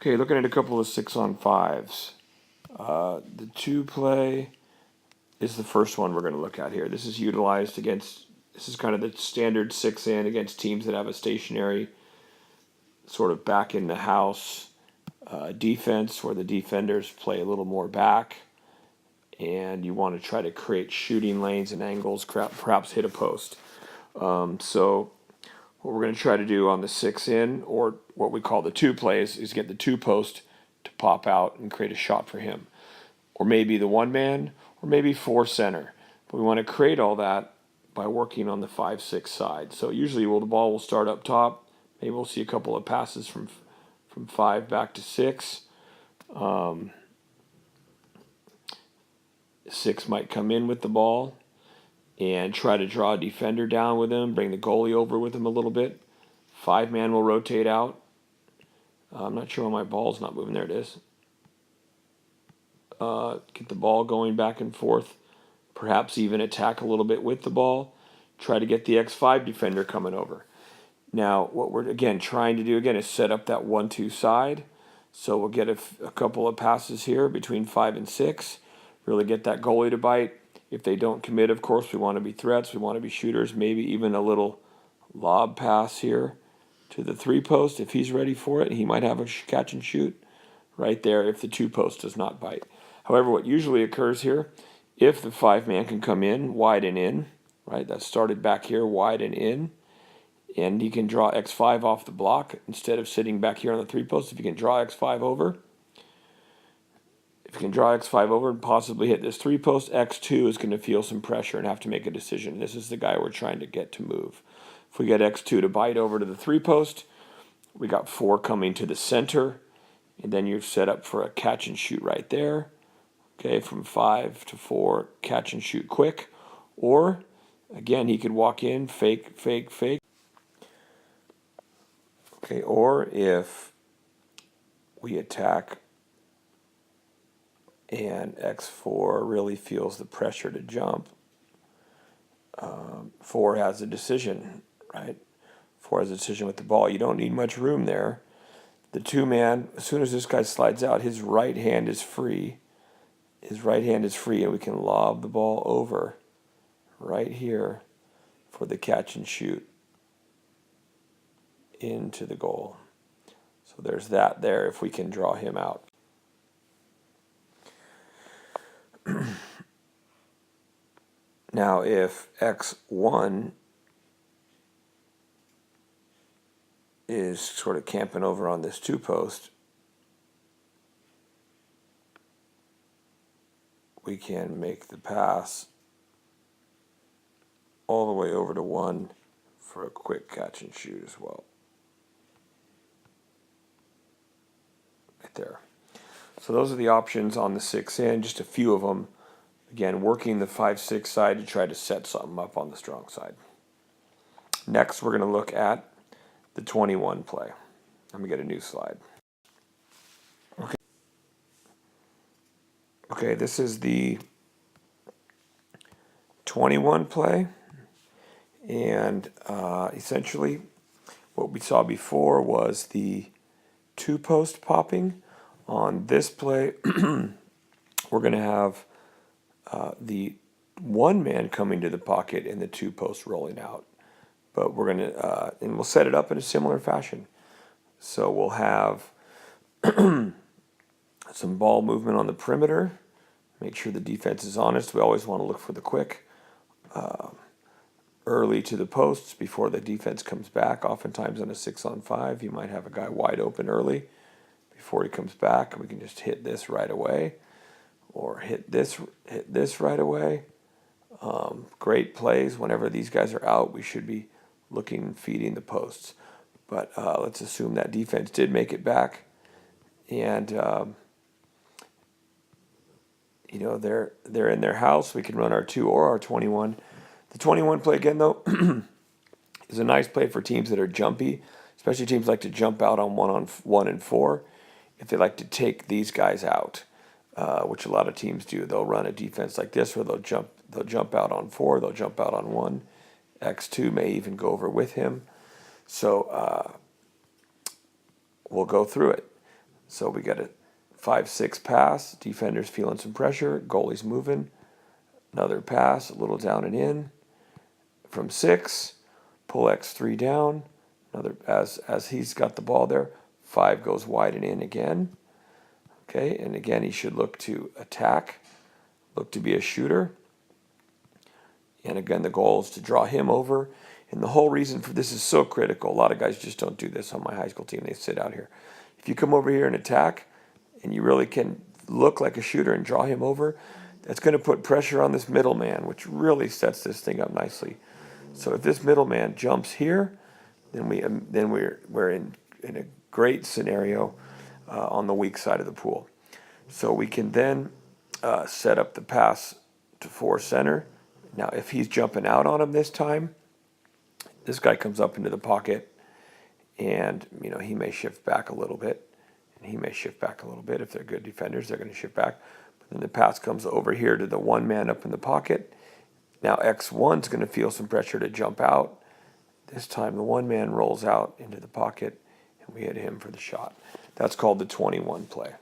Okay, looking at a couple of 6-on-5s. The 2 play is the first one we're going to look at here. This is utilized against, this is kind of the standard 6-in against teams that have a stationary sort of back in the house defense where the defenders play a little more back, and you want to try to create shooting lanes and angles, perhaps hit a post. So what we're going to try to do on the 6-in, or what we call the 2 plays, is get the 2 post to pop out and create a shot for him. Or maybe the 1-man, or maybe 4 center. But we want to create all that by working on the 5-6 side. So usually the ball will start up top. Maybe we'll see a couple of passes from 5 back to 6. 6 might come in with the ball and try to draw a defender down with him, bring the goalie over with him a little bit. 5-man will rotate out. I'm not sure why my ball's not moving. There it is. Get the ball going back and forth. Perhaps even attack a little bit with the ball. Try to get the X5 defender coming over. Now, what we're, again, trying to do, is set up that 1-2 side. So we'll get a couple of passes here between 5 and 6. Really get that goalie to bite. If they don't commit, of course, we want to be threats. We want to be shooters. Maybe even a little lob pass here to the 3 post. If he's ready for it, he might have a catch and shoot right there if the 2 post does not bite. However, what usually occurs here, if the 5-man can come in, wide and in, right? That started back here, wide and in. And he can draw X5 off the block instead of sitting back here on the 3 post. If you can draw X5 over, and possibly hit this 3 post, X2 is going to feel some pressure and have to make a decision. This is the guy we're trying to get to move. If we get X2 to bite over to the 3 post, we got 4 coming to the center, and then you're set up for a catch and shoot right there. Okay, from 5 to 4, catch and shoot quick. Or, again, he could walk in, fake, fake, fake. Okay, or if we attack and X4 really feels the pressure to jump, 4 has a decision, right? 4 has a decision with the ball. You don't need much room there. The 2-man, as soon as this guy slides out, his right hand is free. His right hand is free, and we can lob the ball over right here for the catch and shoot into the goal. So there's that there if we can draw him out. Now if X1 is sort of camping over on this 2 post, we can make the pass all the way over to 1 for a quick catch and shoot as well. Right there. So those are the options on the 6-in, just a few of them. Again, working the 5-6 side to try to set something up on the strong side. Next, we're going to look at the 21 play. Let me get a new slide. Okay, this is the 21 play. And essentially, what we saw before was the 2 post popping. On this play, we're going to have the 1-man coming to the pocket and the 2 posts rolling out. But we're going to, and we'll set it up in a similar fashion. So we'll have some ball movement on the perimeter. Make sure the defense is honest. We always want to look for the quick early to the posts before the defense comes back. Oftentimes on a 6-on-5, you might have a guy wide open early before he comes back. We can just hit this right away, or hit this right away. Great plays. Whenever these guys are out, we should be looking and feeding the posts. But let's assume that defense did make it back, and they're in their house. We can run our 2 or our 21. The 21 play again, though, is a nice play for teams that are jumpy, especially teams like to jump out on 1 and 4. If they like to take these guys out, which a lot of teams do, they'll run a defense like this, where they'll jump out on 4, they'll jump out on 1. X2 may even go over with him. So we'll go through it. So we got a 5-6 pass. Defender's feeling some pressure. Goalie's moving. Another pass, a little down and in. From 6, pull X3 down. Another as he's got the ball there. 5 goes wide and in again. Okay, and again he should look to attack, look to be a shooter. And again, the goal is to draw him over. And the whole reason for this is so critical. A lot of guys just don't do this on my high school team. They sit out here. If you come over here and attack, and you really can look like a shooter and draw him over, that's going to put pressure on this middleman, which really sets this thing up nicely. So if this middleman jumps here, then we're in a great scenario on the weak side of the pool. So we can then set up the pass to 4 center. Now, if he's jumping out on him this time, this guy comes up into the pocket, and he may shift back a little bit, and he may shift back a little bit. If they're good defenders, they're going to shift back. But then the pass comes over here to the one man up in the pocket. Now X1's going to feel some pressure to jump out. This time the one man rolls out into the pocket, and we hit him for the shot. That's called the 21 play.